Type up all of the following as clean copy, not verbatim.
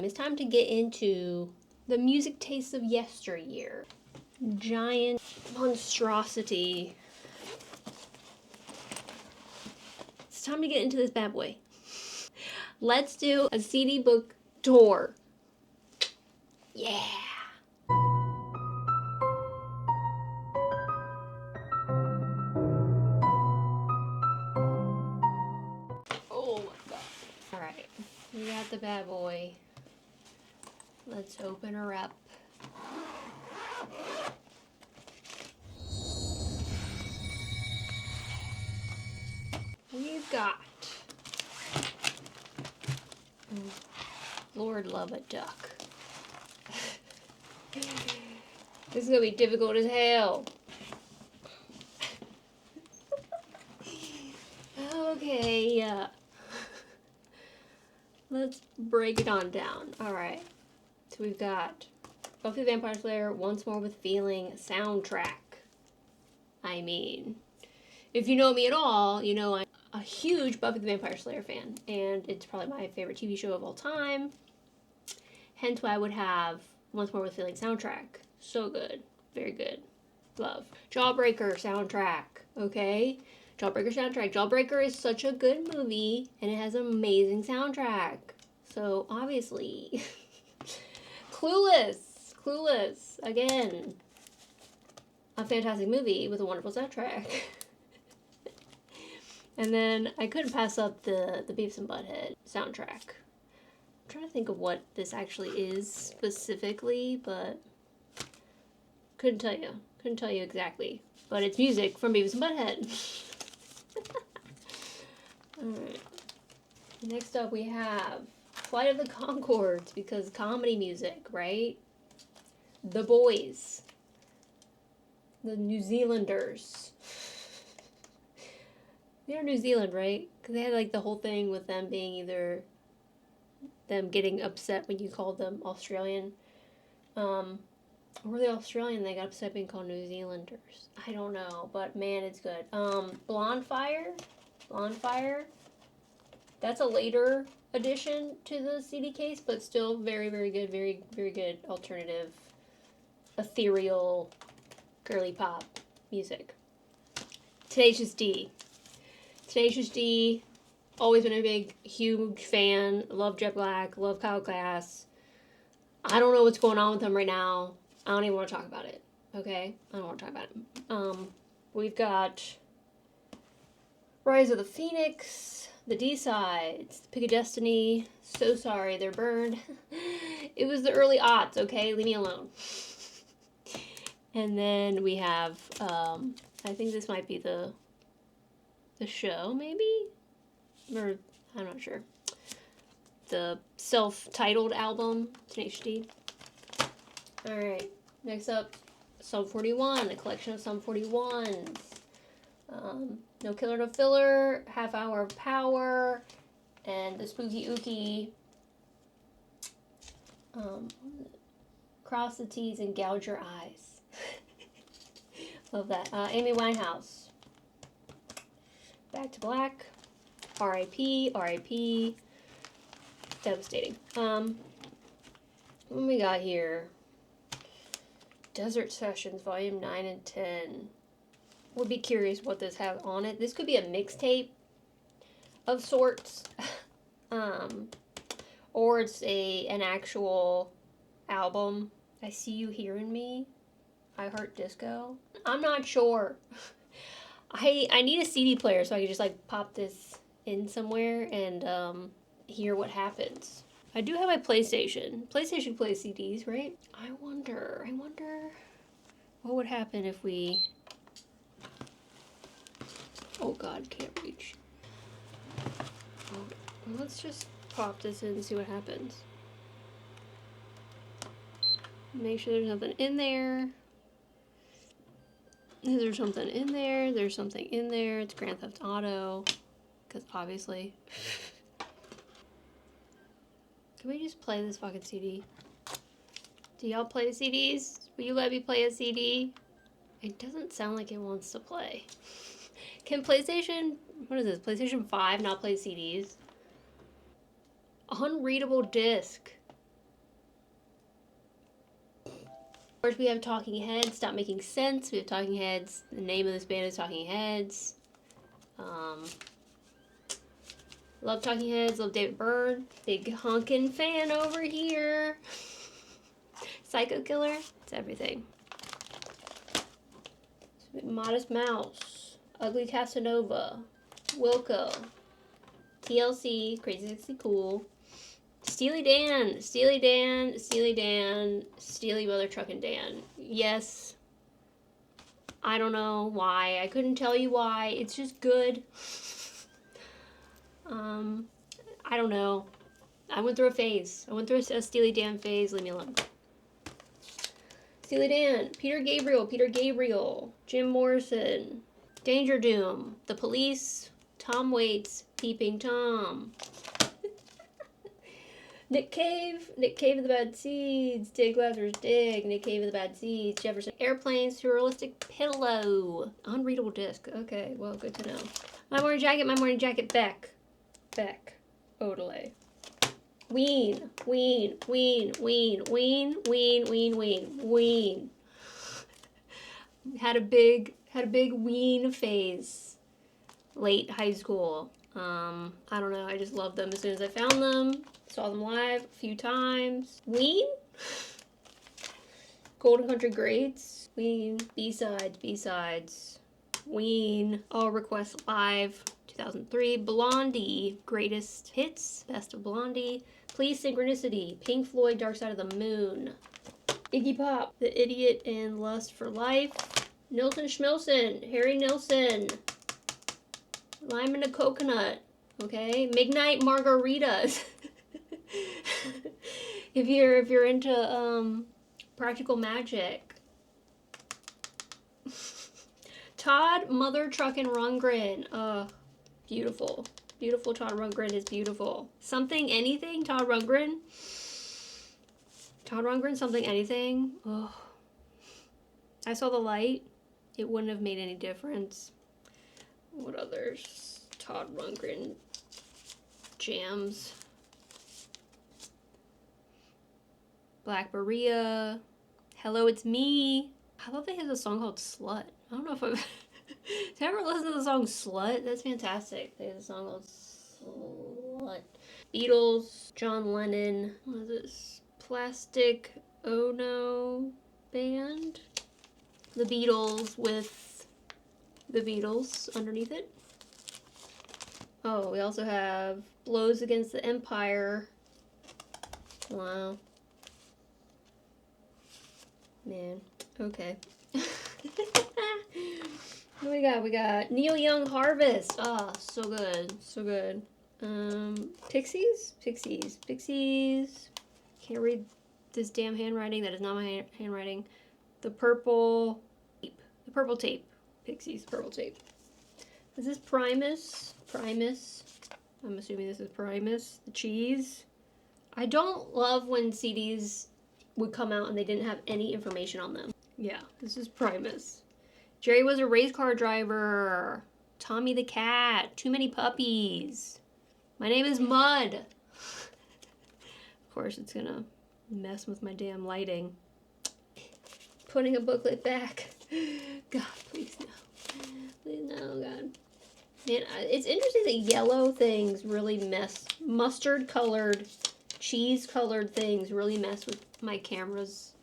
It's time to get into the music tastes of yesteryear. Giant monstrosity. It's time to get into this bad boy. Let's do a CD book tour. Yeah. Oh my god. Alright, we got the bad boy. Let's open her up. We've got, Lord love a duck. This is gonna be difficult as hell. Okay, let's break it on down. Alright, so we've got Buffy the Vampire Slayer, Once More with Feeling soundtrack. I mean, if you know me at all, you know I'm a huge Buffy the Vampire Slayer fan, and it's probably my favorite TV show of all time. Hence why I would have Once More with Feeling soundtrack. So good. Very good. Love. Jawbreaker soundtrack. Okay? Jawbreaker soundtrack. Jawbreaker is such a good movie, and it has an amazing soundtrack. So, obviously. Clueless. Clueless. Again. A fantastic movie with a wonderful soundtrack. And then I couldn't pass up the Beavis and Butthead soundtrack. I'm trying to think of what this actually is specifically, but couldn't tell you. Couldn't tell you exactly. But it's music from Beavis and Butthead. Alright. Next up we have Flight of the Conchords, because comedy music, right? The Boys. The New Zealanders. They're New Zealand, right? Because they had like the whole thing with them being either them getting upset when you called them Australian. Or were they Australian? They got upset being called New Zealanders. I don't know, but man, it's good. Blonde Fire. That's a later addition to the CD case, but still very, very good. Very, very good alternative, ethereal, girly pop music. Tenacious D. Tenacious D, always been a big, huge fan. Love Jet Black, love Kyle Gass. I don't know what's going on with them right now. I don't even want to talk about it. Okay? I don't want to talk about it. We've got Rise of the Phoenix, the D-Sides, Pick a Destiny, So Sorry They're Burned. It was the early aughts, okay? Leave me alone. And then we have, I think this might be the show, maybe? Or, I'm not sure. The self-titled album, Tenacious D. Alright, next up, Sum 41, a collection of Sum 41s. No Killer, No Filler, Half Hour of Power, and the Spooky Ookie. Cross the T's and Gouge Your Eyes. Love that. Amy Winehouse. Back to Black. R.I.P. R.I.P. Devastating. What we got here? Desert Sessions, Volume 9 and 10. Would be curious what this has on it. This could be a mixtape of sorts. Or it's an actual album. I See You Hearing Me. I Heart Disco. I'm not sure. I need a CD player so I can just like pop this in somewhere and hear what happens. I do have my PlayStation. PlayStation plays CDs, right? I wonder what would happen if we... Oh god, can't reach. Let's just pop this in and see what happens. Make sure there's nothing in there. There's something in there. There's something in there. It's Grand Theft Auto. Because obviously. Can we just play this fucking CD? Do y'all play CDs? Will you let me play a CD? It doesn't sound like it wants to play. Can PlayStation... What is this? PlayStation 5 not play CDs? Unreadable disc. Of course, we have Talking Heads, Stop Making Sense. We have Talking Heads. The name of this band is Talking Heads. Love Talking Heads, love David Byrne. Big honkin' fan over here. Psycho Killer, it's everything. Modest Mouse, Ugly Casanova, Wilco, TLC, Crazy Sexy Cool, Steely Dan, Steely Dan, Steely Dan, Steely Mother Truckin' Dan. Yes. I don't know why. I couldn't tell you why. It's just good. I don't know. I went through a phase. I went through a Steely Dan phase. Leave me alone. Steely Dan, Peter Gabriel, Jim Morrison, Danger Doom, The Police, Tom Waits, Peeping Tom, Nick Cave and the Bad Seeds, Dig Lazarus Dig, Nick Cave and the Bad Seeds, Jefferson Airplane, Surrealistic Pillow, Unreadable Disc. Okay, well, good to know. My Morning Jacket, Beck, Odelay. Ween. Had a big Ween phase. Late high school. I don't know. I just loved them as soon as I found them. Saw them live a few times. Ween. Golden Country Greats. Ween. B-sides. Ween. All Requests Live. 2003, Blondie, Greatest Hits, Best of Blondie, Please Synchronicity, Pink Floyd, Dark Side of the Moon, Iggy Pop, The Idiot and Lust for Life, Nilsson Schmilson, Harry Nilsson, Lime and a Coconut, okay, Midnight Margaritas. if you're into Practical Magic. Todd Mother Truckin' Rundgren, beautiful. Beautiful Todd Rundgren is beautiful. Something Anything, Todd Rundgren. Something Anything. Oh. I Saw the Light. It wouldn't have made any difference. What others? Todd Rundgren jams. Black Maria. Hello, It's Me. I love that he has a song called Slut. I don't know if I've did I ever listen to the song Slut? That's fantastic. They have a song called Slut. Beatles, John Lennon. What is this? Plastic Ono Band. The Beatles with the Beatles underneath it. Oh, we also have Blows Against the Empire. Wow. Man. Okay. What we got? We got Neil Young Harvest. Ah, so good. So good. Pixies? Can't read this damn handwriting. That is not my handwriting. The Purple Tape. Pixies, Purple Tape. Is this Primus? I'm assuming this is Primus. The Cheese. I don't love when CDs would come out and they didn't have any information on them. Yeah, this is Primus. Jerry Was a Race Car Driver. Tommy the Cat. Too Many Puppies. My Name is Mud. Of course, it's gonna mess with my damn lighting. Putting a booklet back. God, please no. Please no, God. Man, it's interesting that yellow things really mess. Mustard-colored, cheese-colored things really mess with my camera's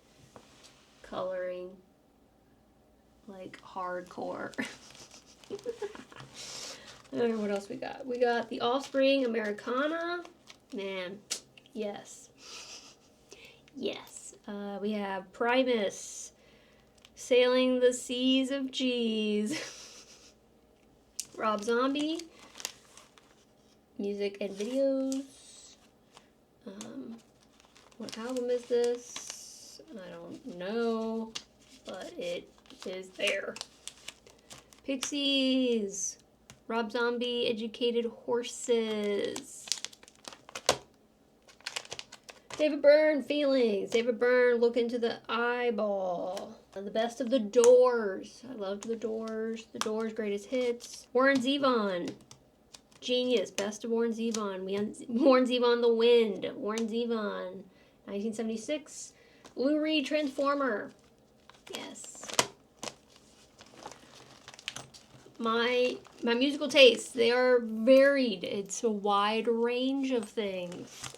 coloring. Like hardcore. Alright, what else we got? We got The Offspring, Americana. Man, yes. Yes. We have Primus, Sailing the Seas of G's. Rob Zombie, Music and Videos. What album is this? I don't know, but it is there. Pixies, Rob Zombie, Educated Horses. David Byrne, Feelings. David Byrne, Look Into the Eyeball. The Best of the Doors. I loved the Doors. The Doors, Greatest Hits. Warren Zevon, Genius, Best of Warren Zevon. Warren Zevon, The Wind. Warren Zevon, 1976. Lou Reed, Transformer. Yes. My musical tastes, they are varied. It's a wide range of things.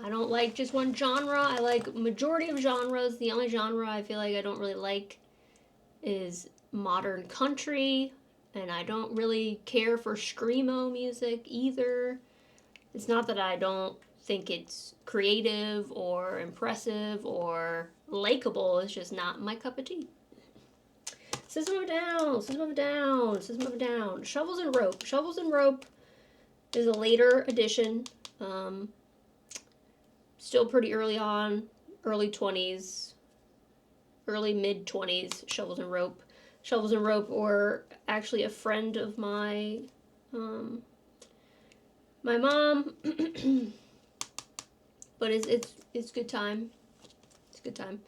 I don't like just one genre. I like majority of genres. The only genre I feel like I don't really like is modern country, and I don't really care for screamo music either. It's not that I don't think it's creative or impressive or likable. It's just not my cup of tea. System of a Down, System of a Down, System of a Down. Shovels and Rope. Shovels and Rope is a later edition. Still pretty early on, early 20s, early mid-20s, Shovels and Rope. Shovels and Rope were actually a friend of my mom. But it's good time. It's a good time.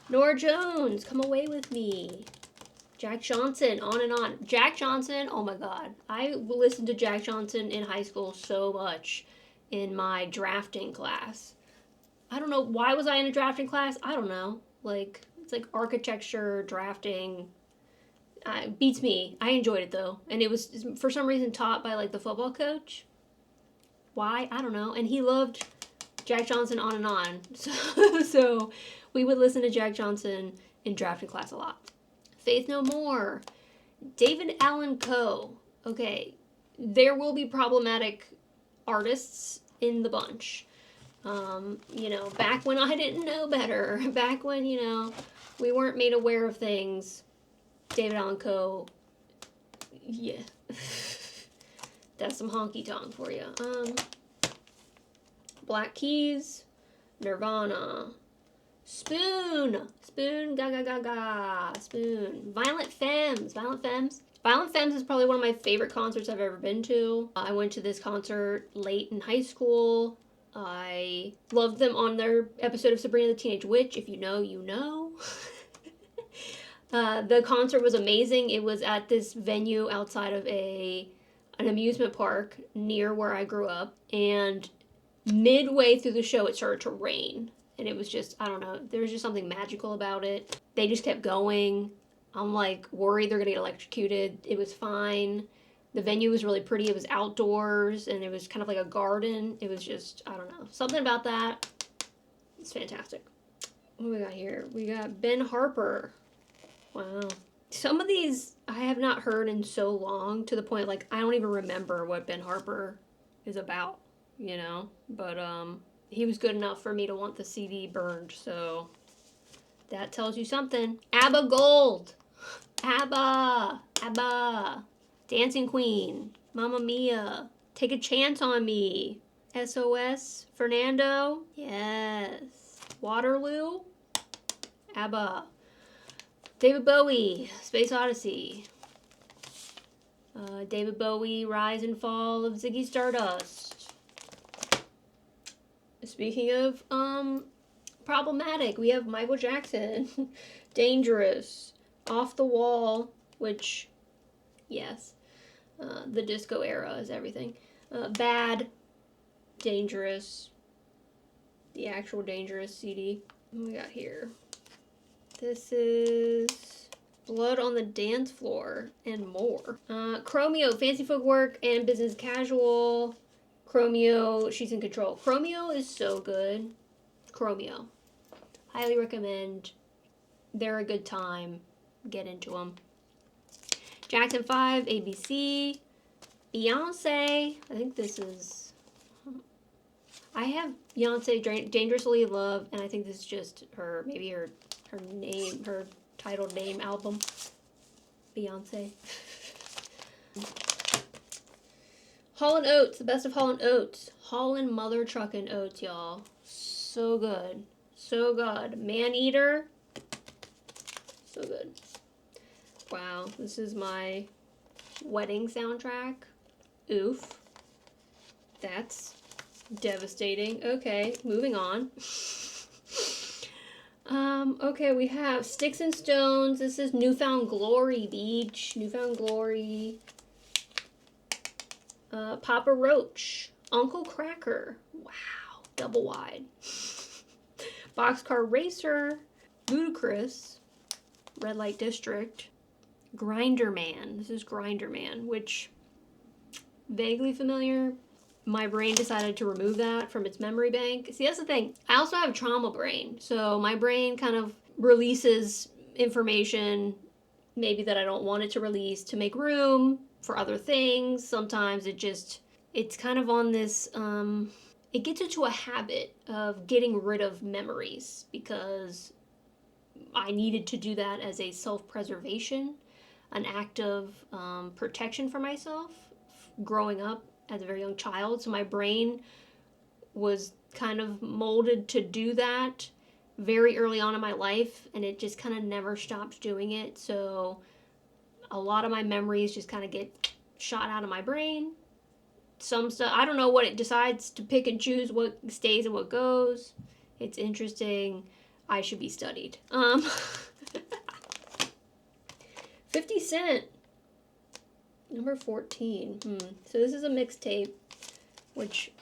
Norah Jones, Come Away With Me. Jack Johnson, on and on. Jack Johnson, oh my god. I listened to Jack Johnson in high school so much in my drafting class. I don't know, why was I in a drafting class? I don't know. Like, it's like architecture, drafting. Beats me. I enjoyed it though. And it was, for some reason, taught by like the football coach. Why? I don't know. And he loved Jack Johnson, on and on. So we would listen to Jack Johnson in drafting class a lot. Faith No More. David Allan Coe. Okay, there will be problematic artists in the bunch. You know, back when I didn't know better, back when, you know, we weren't made aware of things, David Allan Coe, yeah. That's some honky tonk for you. Black Keys, Nirvana, Spoon, Gaga Gaga, Spoon, Violent Femmes. Violent Femmes is probably one of my favorite concerts I've ever been to. I went to this concert late in high school. I loved them on their episode of Sabrina the Teenage Witch. If you know, you know. The concert was amazing. It was at this venue outside of an amusement park near where I grew up, and midway through the show it started to rain, and it was just, I don't know, there was just something magical about it. They just kept going. I'm like worried they're gonna get electrocuted. It was fine. The venue was really pretty. It was outdoors, and it was kind of like a garden. It was just, I don't know, something about that. It's fantastic. What do we got here? We got Ben Harper. Wow. Some of these I have not heard in so long, to the point like I don't even remember what Ben Harper is about, you know? But he was good enough for me to want the CD burned, so that tells you something. ABBA Gold. ABBA. Dancing Queen. Mamma Mia. Take a Chance on Me. SOS. Fernando. Yes. Waterloo. ABBA. David Bowie. Space Odyssey. David Bowie. Rise and Fall of Ziggy Stardust. Speaking of problematic, we have Michael Jackson. Dangerous. Off the Wall, which, yes, the disco era is everything. Bad, Dangerous, the actual Dangerous CD. What we got here? This is Blood on the Dance Floor and more. Chromeo, Fancy Footwork and Business Casual. Chromeo, She's in Control. Chromeo is so good. Chromeo. Highly recommend. They're a good time. Get into them. Jackson 5, ABC, Beyonce. I think this is, I have Beyonce Dangerously in Love, and I think this is just her, maybe her name, her titled name album. Beyonce. Hall & Oates, the best of Hall & Oates. Hall & Mother Truckin' Oates, y'all. So good. So good. Man-Eater. So good. Wow, this is my wedding soundtrack. Oof. That's devastating. Okay, moving on. Okay, we have Sticks and Stones. This is Newfound Glory Beach. Newfound Glory. Papa Roach. Uncle Cracker. Wow, double wide. Boxcar Racer. Ludacris, Red Light District, Grinder Man. This is Grinder Man, which vaguely familiar. My brain decided to remove that from its memory bank. See, that's the thing. I also have trauma brain, so my brain kind of releases information maybe that I don't want it to release to make room for other things. Sometimes it's kind of on this, it gets into a habit of getting rid of memories because I needed to do that as a self-preservation, an act of protection for myself growing up as a very young child. So my brain was kind of molded to do that very early on in my life, and it just kind of never stopped doing it. So a lot of my memories just kind of get shot out of my brain. Some stuff, I don't know what it decides to pick and choose, what stays and what goes. It's interesting. I should be studied. 50 Cent, number 14. So this is a mixtape, which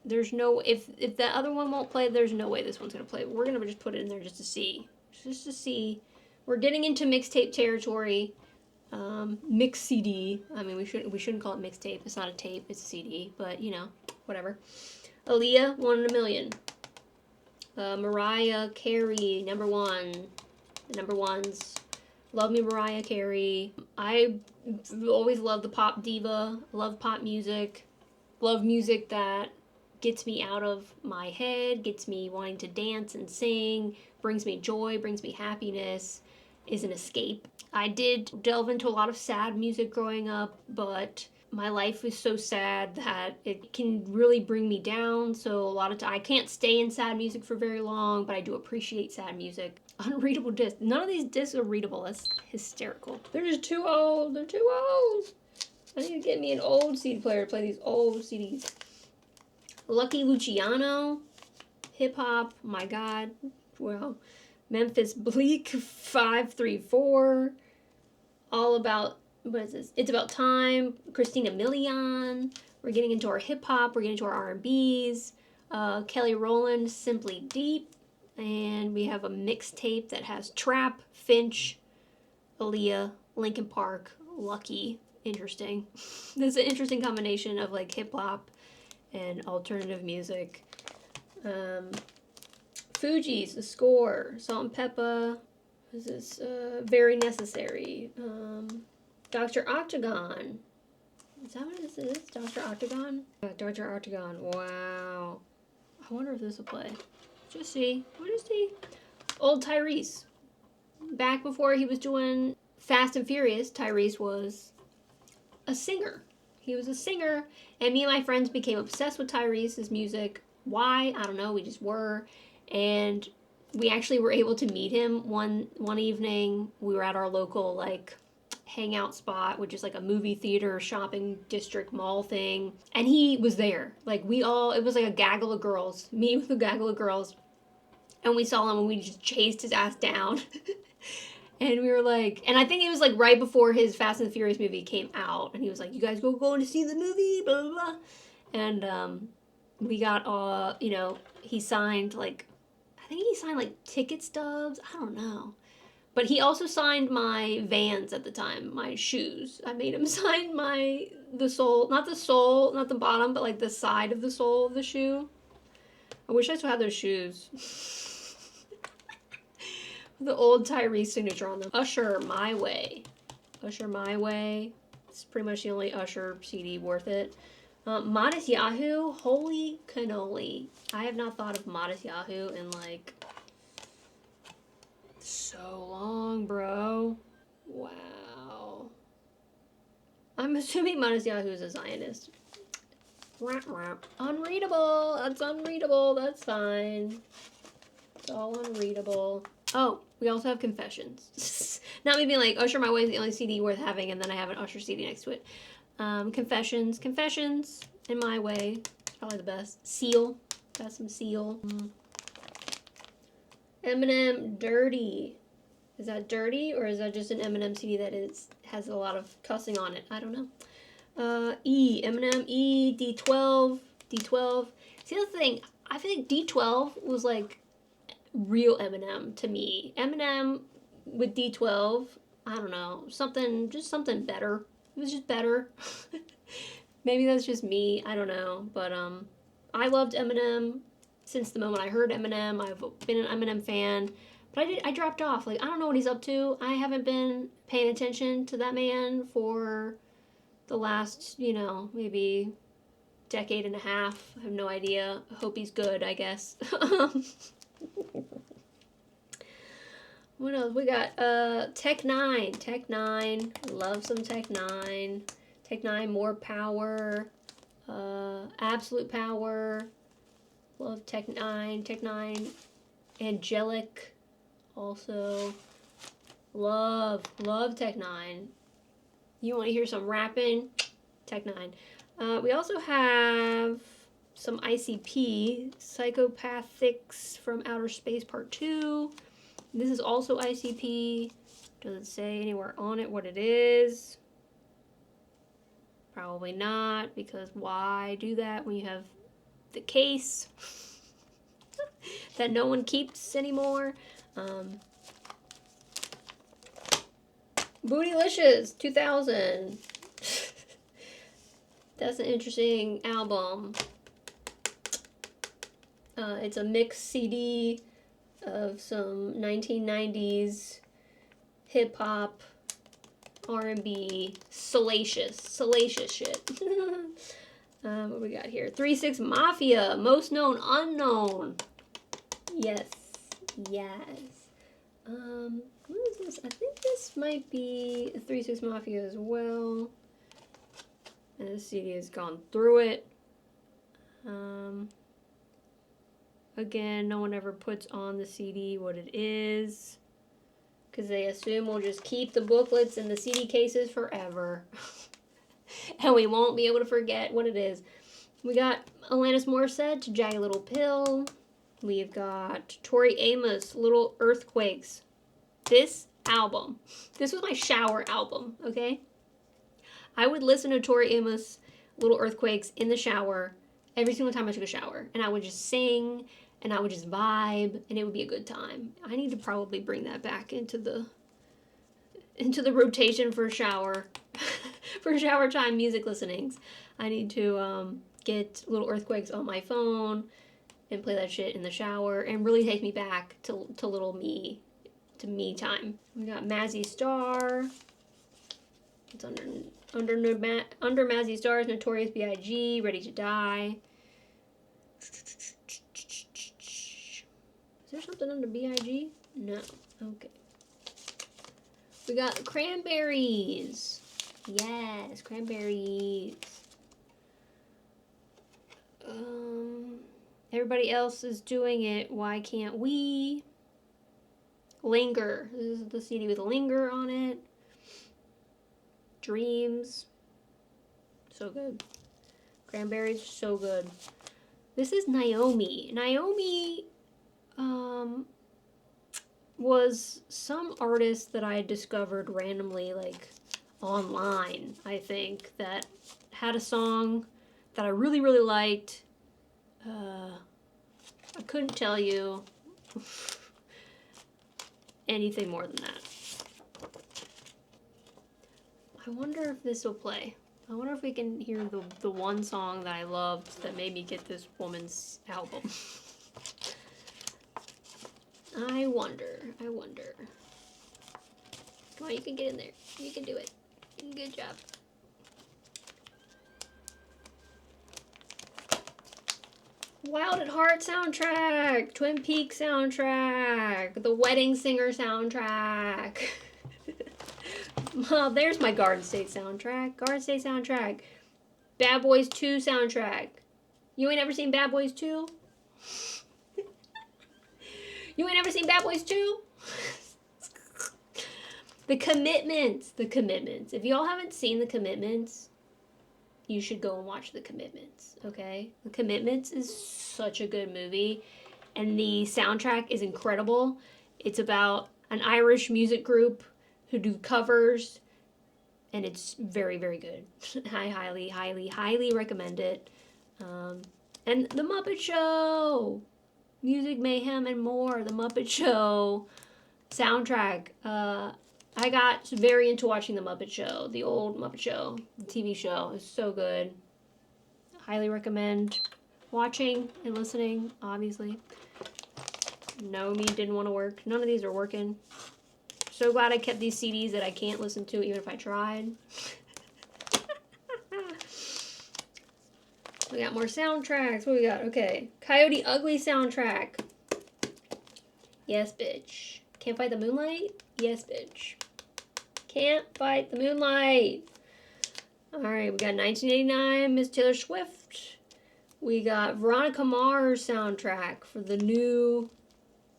there's no, if that other one won't play, there's no way this one's gonna play. We're gonna just put it in there just to see. We're getting into mixtape territory. Mix CD. I mean, we shouldn't call it mixtape. It's not a tape. It's a CD. But you know, whatever. Aaliyah, 1 in a Million. Mariah Carey, number 1. The number ones. Love me, Mariah Carey. I always loved the pop diva. Love pop music. Love music that gets me out of my head, gets me wanting to dance and sing, brings me joy, brings me happiness, is an escape. I did delve into a lot of sad music growing up, but my life is so sad that it can really bring me down. So a lot of I can't stay in sad music for very long, but I do appreciate sad music. Unreadable discs. None of these discs are readable. That's hysterical. They're just too old. They're too old. I need to get me an old CD player to play these old CDs. Lucky Luciano. Hip hop. My God. Well, Memphis Bleak 534. All about, what is this? It's About Time. Christina Milian. We're getting into our hip hop. We're getting into our R&Bs. Kelly Rowland, Simply Deep. And we have a mixtape that has Trap, Finch, Aaliyah, Linkin Park, Lucky. Interesting. This is an interesting combination of like hip hop and alternative music. Fugees, The Score, Salt and Pepper. What is this? Very Necessary. Dr. Octagon. Is that what this is? Dr. Octagon? Dr. Octagon. Wow. I wonder if this will play. Just see. We'll just see. Old Tyrese. Back before he was doing Fast and Furious, Tyrese was a singer. He was a singer, and me and my friends became obsessed with Tyrese's music. Why? I don't know. We just were. And we actually were able to meet him one evening. We were at our local, like, hangout spot, which is like a movie theater, shopping district, mall thing. And he was there. Like, it was like a gaggle of girls. Me with a gaggle of girls. And we saw him and we just chased his ass down. And we were like, and I think it was like right before his Fast and the Furious movie came out. And he was like, you guys going to see the movie, blah, blah, blah. And we got, he signed like, I think he signed like ticket stubs. I don't know. But he also signed my Vans at the time, my shoes. I made him sign the sole, not the bottom, but like the side of the sole of the shoe. I wish I still had those shoes. The old Tyrese signature on them. Usher, My Way. Usher, My Way. It's pretty much the only Usher CD worth it. Modest Yahoo. Holy cannoli. I have not thought of Modest Yahoo in like so long, bro. Wow. I'm assuming Modest Yahoo is a Zionist. Unreadable. That's unreadable. That's fine. It's all unreadable. Oh, we also have Confessions. Not me being like, Usher My Way is the only CD worth having, and then I have an Usher CD next to it. Confessions, in My Way. It's probably the best. Seal. Got some Seal. Eminem, Dirty. Is that Dirty, or is that just an Eminem CD that has a lot of cussing on it? I don't know. Eminem, D12. See, the thing, I feel like D12 was like real Eminem to me. Eminem with D12, I don't know, just something better. It was just better. Maybe that's just me, I don't know. But I loved Eminem since the moment I heard Eminem. I've been an Eminem fan. But I dropped off. Like, I don't know what he's up to. I haven't been paying attention to that man for the last, maybe decade and a half. I have no idea. I hope he's good, I guess. What else? We got Tech 9. Tech 9. Love some Tech 9. Tech 9, more power. Absolute power. Love Tech 9. Tech 9. Angelic. Also. Love Tech 9. You want to hear some rapping? Tech 9. We also have some ICP. Psychopathics from Outer Space Part 2. This is also ICP. Doesn't say anywhere on it what it is. Probably not, because why do that when you have the case that no one keeps anymore? Bootylicious 2000. That's an interesting album. It's a mixed CD of some 1990s hip-hop, R&B, salacious shit. What we got here? 3-6 Mafia, most known unknown. Yes. What is this? I think this might be a 3-6 Mafia as well. And the CD has gone through it. Again, no one ever puts on the CD what it is, because they assume we'll just keep the booklets and the CD cases forever. And we won't be able to forget what it is. We got Alanis Morissette, Jagged Little Pill. We've got Tori Amos, Little Earthquakes. This album, this was my shower album, okay? I would listen to Tori Amos, Little Earthquakes in the shower every single time I took a shower. And I would just sing, and I would just vibe, and it would be a good time. I need to probably bring that back into the rotation for shower time music listenings. I need to get Little Earthquakes on my phone and play that shit in the shower and really take me back to little me, to me time. We got Mazzy Star. It's under Mazzy Star's Notorious B.I.G., Ready to Die. Is there something under B.I.G.? No. Okay. We got Cranberries. Yes, Cranberries. Everybody else is doing it. Why can't we? Linger. This is the CD with Linger on it. Dreams. So good. Cranberries, so good. This is Naomi. Naomi was some artist that I had discovered randomly, like, online, I think, that had a song that I really, really liked. I couldn't tell you anything more than that. I wonder if this will play. I wonder if we can hear the one song that I loved that made me get this woman's album. I wonder. Come on, you can get in there. You can do it. Good job. Wild at Heart soundtrack, Twin Peaks soundtrack, The Wedding Singer soundtrack. Well, there's my Garden State soundtrack. Bad Boys 2 soundtrack. You ain't ever seen Bad Boys 2? You ain't ever seen Bad Boys 2? The Commitments. If y'all haven't seen The Commitments, you should go and watch The Commitments, okay? The Commitments is such a good movie, and the soundtrack is incredible. It's about an Irish music group who do covers, and it's very, very good. I highly, highly, highly recommend it. And The Muppet Show. Music, mayhem, and more. The Muppet Show soundtrack. I got very into watching The Muppet Show, the old Muppet Show, the TV show. It's so good. Highly recommend watching and listening, obviously. No, me didn't want to work. None of these are working. So glad I kept these CDs that I can't listen to even if I tried. We got more soundtracks. What we got? Okay. Coyote Ugly soundtrack. Yes, bitch. Can't Fight the Moonlight? Yes, bitch. Can't Fight the Moonlight. Alright, we got 1989, Miss Taylor Swift. We got Veronica Mars soundtrack for the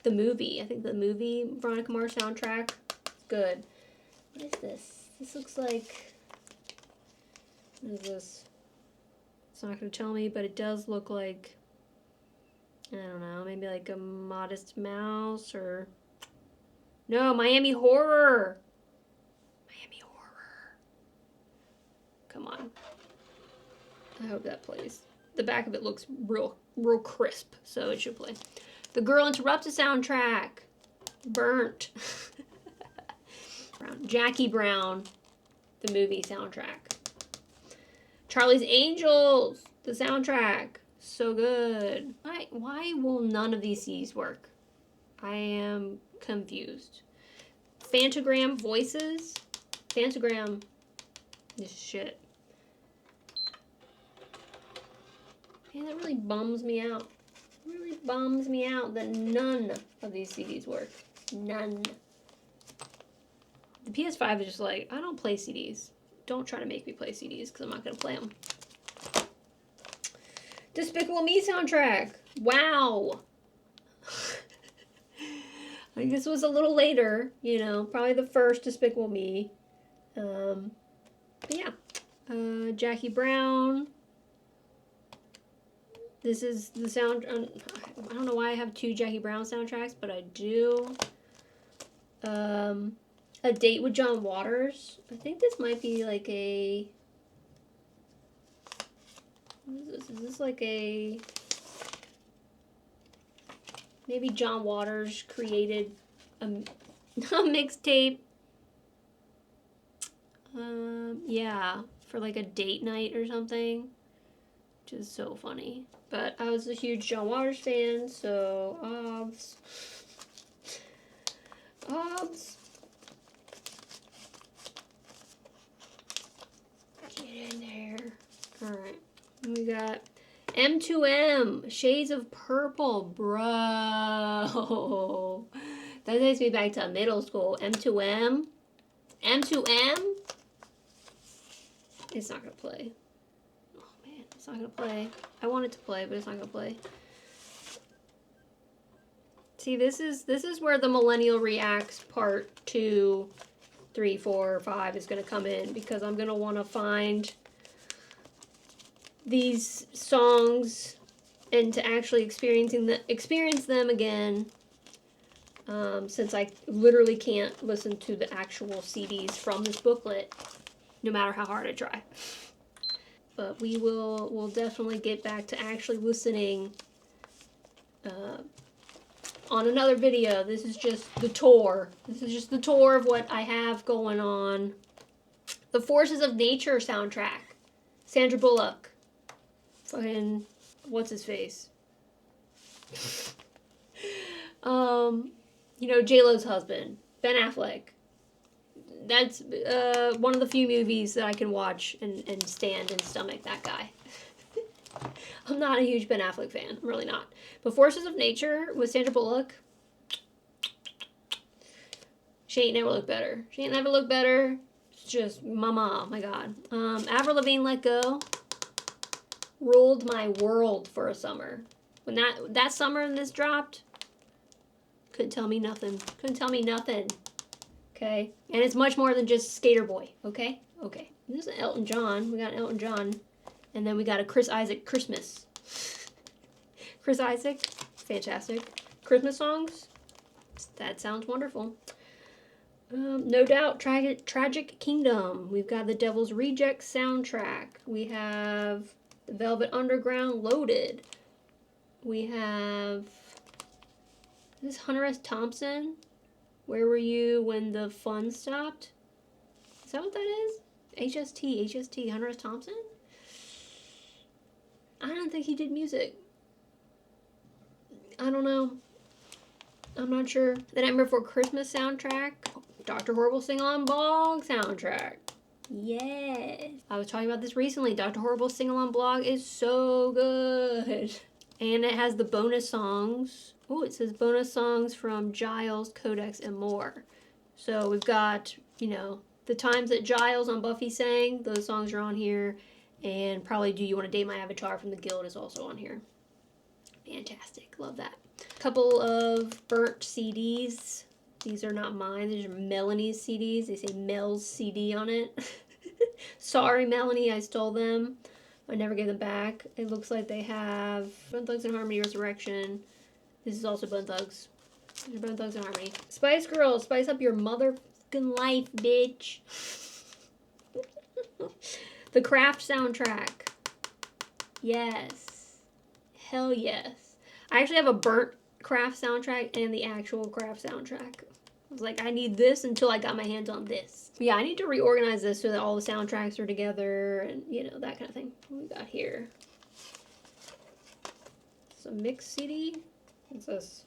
movie. I think the movie Veronica Mars soundtrack. Good. What is this? This looks like... What is this? It's not going to tell me, but it does look like... I don't know, maybe like a Modest Mouse or... No, Miami Horror! Miami Horror. Come on. I hope that plays. The back of it looks real crisp, so it should play. The Girl Interrupted soundtrack. Burnt. Jackie Brown, the movie soundtrack. Charlie's Angels, the soundtrack. So good. Why will none of these CDs work? I am confused. Phantogram Voices. Phantogram is shit. Man, that really bums me out. It really bums me out that none of these CDs work. None. The PS5 is just like, I don't play CDs. Don't try to make me play CDs because I'm not going to play them. Despicable Me soundtrack. Wow. I think this was a little later, you know, probably the first Despicable Me. But yeah. Jackie Brown. This is the sound. I don't know why I have two Jackie Brown soundtracks, but I do. A Date with John Waters. I think this might be like a... What is this? Is this like a... Maybe John Waters created a mixtape. Yeah, for like a date night or something. Which is so funny. But I was a huge John Waters fan, so... Obs. Get in there. Alright. We got M2M. Shades of Purple. Bro. That takes me back to middle school. M2M. M2M? It's not going to play. Oh, man. It's not going to play. I want it to play, but it's not going to play. See, this is where the Millennial Reacts Part 2, 3, 4, 5 is going to come in, because I'm going to want to find these songs and to actually experience them again, since I literally can't listen to the actual CDs from this booklet, no matter how hard I try. But we'll definitely get back to actually listening on another video. This is just the tour. This is just the tour of what I have going on. The Forces of Nature soundtrack. Sandra Bullock. Fucking, what's his face? You know, J-Lo's husband, Ben Affleck. That's one of the few movies that I can watch and stand and stomach that guy. I'm not a huge Ben Affleck fan. I'm really not. But Forces of Nature with Sandra Bullock. She ain't never looked better. She ain't never looked better. It's just, mama, oh my God. Avril Lavigne, Let Go. Ruled my world for a summer. When that summer when this dropped, couldn't tell me nothing. Couldn't tell me nothing. Okay? And it's much more than just Skater Boy. Okay? Okay. This is Elton John. We got Elton John. And then we got a Chris Isaac Christmas. Chris Isaac. Fantastic. Christmas songs. That sounds wonderful. No Doubt. Tragic Kingdom. We've got the Devil's Reject soundtrack. We have the Velvet Underground Loaded. We have Is this Hunter S. Thompson? Where were you when the fun stopped? Is that what that is? HST, Hunter S. Thompson? I don't think he did music. I don't know. I'm not sure. The Nightmare Before Christmas soundtrack. Dr. Horrible Sing-Along Blog soundtrack. Yes. I was talking about this recently. Dr. Horrible Sing-Along Blog is so good. And it has the bonus songs. Oh, it says bonus songs from Giles, Codex, and more. So we've got, you know, the times that Giles on Buffy sang. Those songs are on here. And probably Do You Want to Date My Avatar from the Guild is also on here. Fantastic. Love that. Couple of burnt CDs. These are not mine. These are Melanie's CDs. They say Mel's CD on it. Sorry, Melanie, I stole them. I never gave them back. It looks like they have Bone Thugs and Harmony Resurrection. This is also Bone Thugs. These are Bone Thugs and Harmony. Spice Girls, spice up your motherfucking life, bitch. The Craft soundtrack. Yes. Hell yes. I actually have a burnt Craft soundtrack and the actual Craft soundtrack. I was like, I need this until I got my hands on this. Yeah, I need to reorganize this so that all the soundtracks are together and, you know, that kind of thing. What we got here? It's a mix CD. What's this?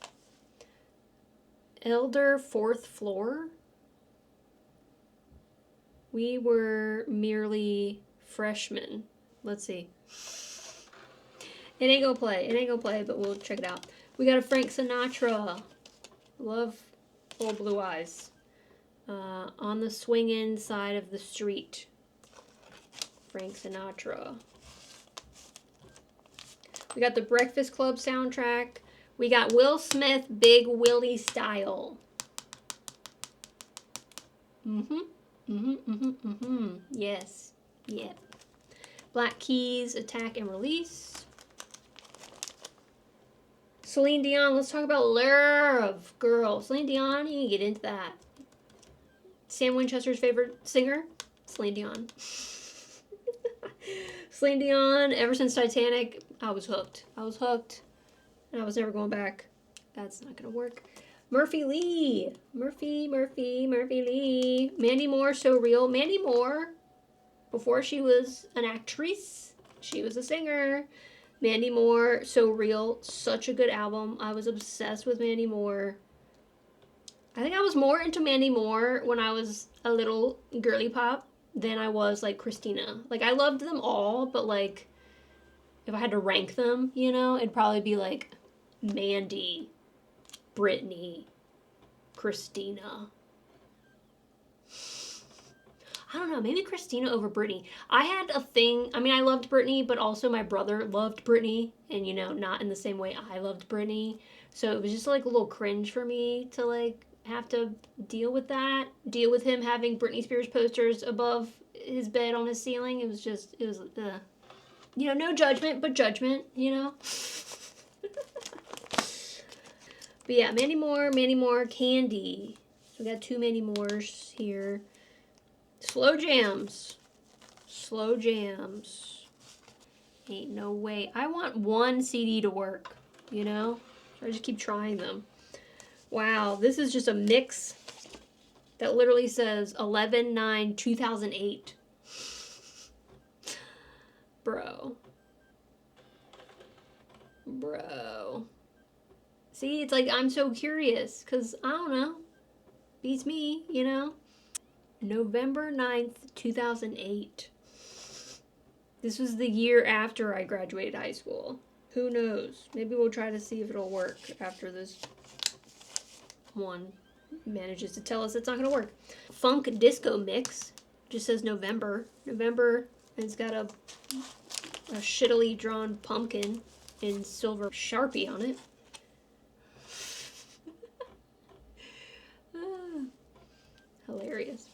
Elder Fourth Floor. We were merely freshmen. Let's see. It ain't gonna play. It ain't gonna play, but we'll check it out. We got a Frank Sinatra. Love Old Blue Eyes. On the swinging side of the street. Frank Sinatra. We got the Breakfast Club soundtrack. We got Will Smith, Big Willie Style. Yes. Yeah. Black Keys, Attack and Release. Celine Dion, let's talk about Love, girl. Celine Dion, you can get into that. Sam Winchester's favorite singer, Celine Dion. Celine Dion, ever since Titanic, I was hooked. I was hooked, and I was never going back. That's not gonna work. Murphy Lee. Murphy Lee. Mandy Moore, So Real. Mandy Moore, before she was an actress, she was a singer. Mandy Moore, So Real, such a good album. I was obsessed with Mandy Moore. I think I was more into Mandy Moore when I was a little girly pop than I was, like, Christina. Like, I loved them all, but, like, if I had to rank them, you know, it'd probably be, like, Mandy, Britney, Christina. I don't know, maybe Christina over Britney. I had a thing, I mean, I loved Britney, but also my brother loved Britney, and, you know, not in the same way I loved Britney. So it was just, like, a little cringe for me to, like, have to deal with that. Deal with him having Britney Spears posters above his bed on his ceiling. It was just, it was, you know, no judgment, but judgment, you know? But yeah, Mandy Moore, Candy. So we got two Mandy Moores here. Slow jams. Ain't no way. I want one CD to work, you know? So I just keep trying them. Wow, this is just a mix that literally says 11/9/2008. Bro. See, it's like I'm so curious, because I don't know. Beats me, you know? November 9th, 2008. This was the year after I graduated high school. Who knows? Maybe we'll try to see if it'll work after this one manages to tell us it's not going to work. Funk Disco Mix. Just says November. November, and it's got a shittily drawn pumpkin in silver Sharpie on it. Hilarious.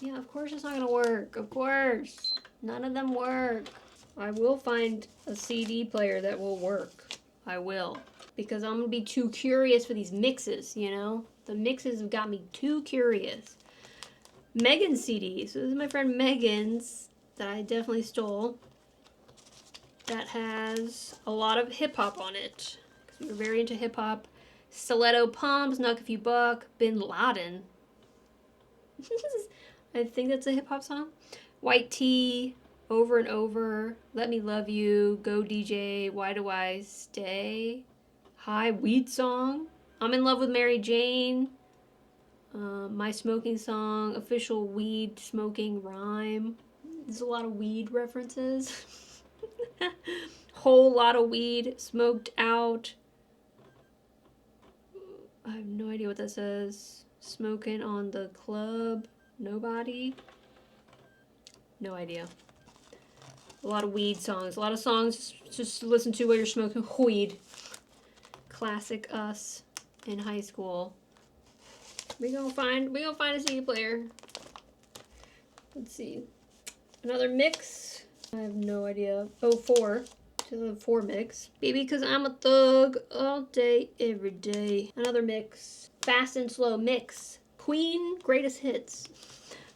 Yeah, of course it's not gonna work. Of course. None of them work. I will find a CD player that will work. I will. Because I'm gonna be too curious for these mixes, you know? The mixes have got me too curious. Megan's CD. So this is my friend Megan's that I definitely stole. That has a lot of hip-hop on it. Because we were very into hip-hop. Stiletto Pump, Snuck If You Buck, Bin Laden. I think that's a hip hop song. White Tee, Over and Over, Let Me Love You, Go DJ, Why Do I Stay, Hi, Weed Song, I'm in Love with Mary Jane, My Smoking Song, Official Weed Smoking Rhyme. There's a lot of weed references. Whole Lot of Weed, Smoked Out. I have no idea what that says. Smoking on the Club. Nobody. No idea. A lot of weed songs. A lot of songs just to listen to while you're smoking weed. Classic us in high school. We gonna find a CD player. Let's see. Another mix. I have no idea. Oh, 4. The 4 mix. Baby, cause I'm a thug all day, every day. Another mix. Fast and Slow mix. Queen Greatest Hits.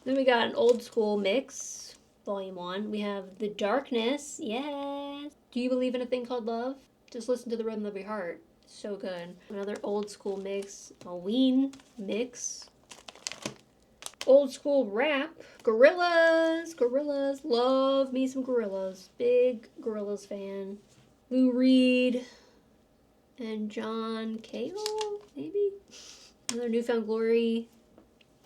Then we got an old school mix. Volume 1. We have The Darkness. Yes. Do You Believe in a Thing Called Love? Just listen to the rhythm of your heart. So good. Another old school mix. A Ween mix. Old school rap. Gorillaz. Gorillaz. Love me some Gorillaz. Big Gorillaz fan. Lou Reed. And John Cale, maybe? Another Newfound Glory.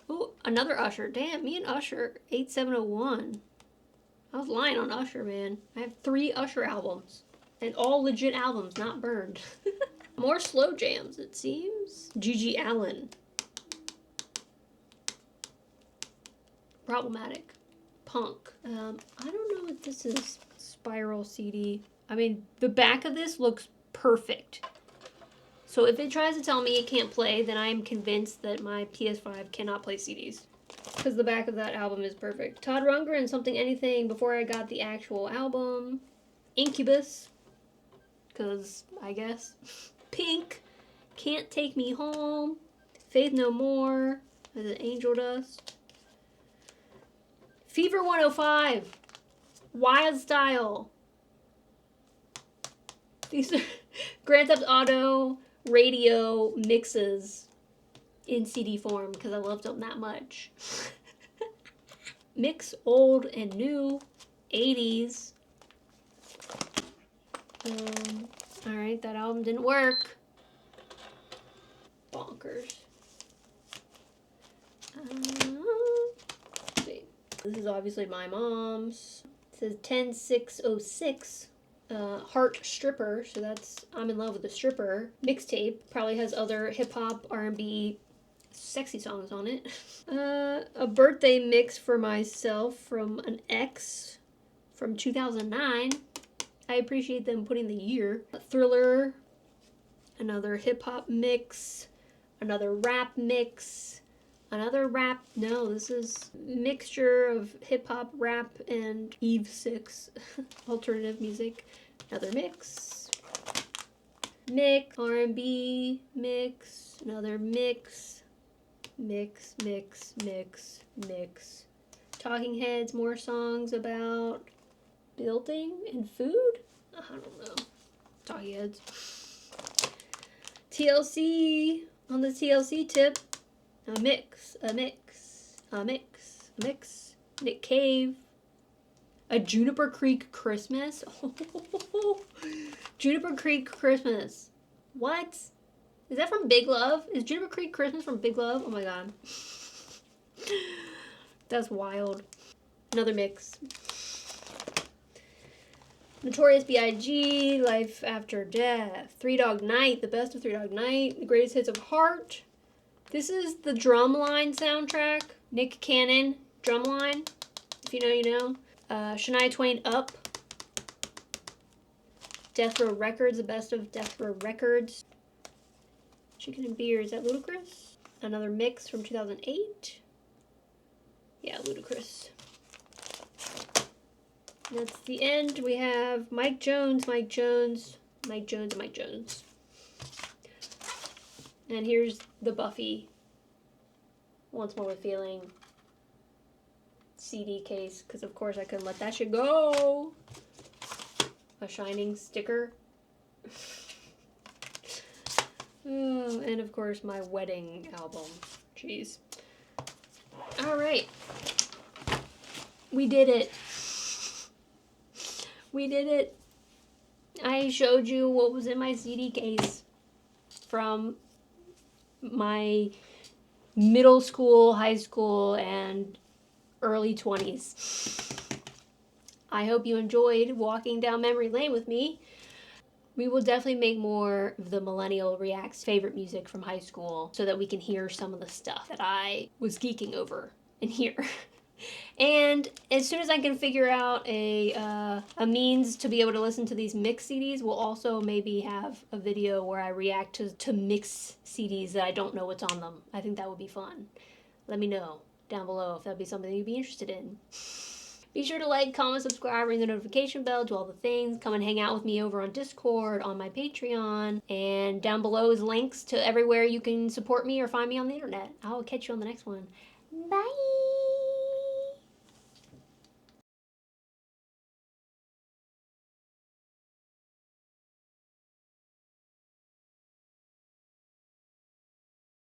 Oh, another Usher. Damn, me and Usher. 8701. I was lying on Usher, man. I have 3 Usher albums. And all legit albums, not burned. More slow jams, it seems. Gigi Allen. Problematic. Punk. I don't know what this is. Spiral CD. I mean, the back of this looks perfect. So if it tries to tell me it can't play, then I am convinced that my PS5 cannot play CDs. Because the back of that album is perfect. Todd Rundgren, Something Anything, before I got the actual album. Incubus. Because, I guess. Pink. Can't Take Me Home. Faith No More. Is it Angel Dust? Fever 105. Wild Style. These are Grand Theft Auto radio mixes in CD form because I loved them that much. Mix old and new, 80s. Alright, that album didn't work. Bonkers. Let's see. This is obviously my mom's. It says 10606. Heart Stripper, so that's I'm in Love with a Stripper. Mixtape, probably has other hip-hop, R&B, sexy songs on it. A birthday mix for myself from an ex from 2009. I appreciate them putting the year. A Thriller, another hip-hop mix, another rap mix, another rap, no, this is mixture of hip-hop, rap, and Eve 6 alternative music. Another mix, R&B mix, another mix, mix. Talking Heads, more songs about building and food? I don't know. Talking Heads. TLC, on the TLC tip, a mix. Nick Cave. A Juniper Creek Christmas? Oh, Juniper Creek Christmas. What? Is that from Big Love? Is Juniper Creek Christmas from Big Love? Oh my god. That's wild. Another mix. Notorious B.I.G., Life After Death. Three Dog Night, the best of Three Dog Night. The greatest hits of Heart. This is the Drumline soundtrack. Nick Cannon, Drumline. If you know, you know. Shania Twain, Up. Death Row Records, the best of Death Row Records. Chicken and Beer, is that Ludacris? Another mix from 2008. Yeah, Ludacris. That's the end. We have Mike Jones. And here's the Buffy Once More with Feeling CD case, because of course I couldn't let that shit go. A Shining sticker. and of course my wedding album. Jeez. Alright. We did it. We did it. I showed you what was in my CD case from my middle school, high school, and early 20s. I hope you enjoyed walking down memory lane with me. We will definitely make more of the Millennial Reacts favorite music from high school so that we can hear some of the stuff that I was geeking over in here. And as soon as I can figure out a means to be able to listen to these mix CDs, we'll also maybe have a video where I react to mix CDs that I don't know what's on them. I think that would be fun. Let me know down below if that'd be something you'd be interested in. Be sure to like, comment, subscribe, ring the notification bell, do all the things. Come and hang out with me over on Discord, on my Patreon, and down below is links to everywhere you can support me or find me on the internet. I'll catch you on the next one. Bye!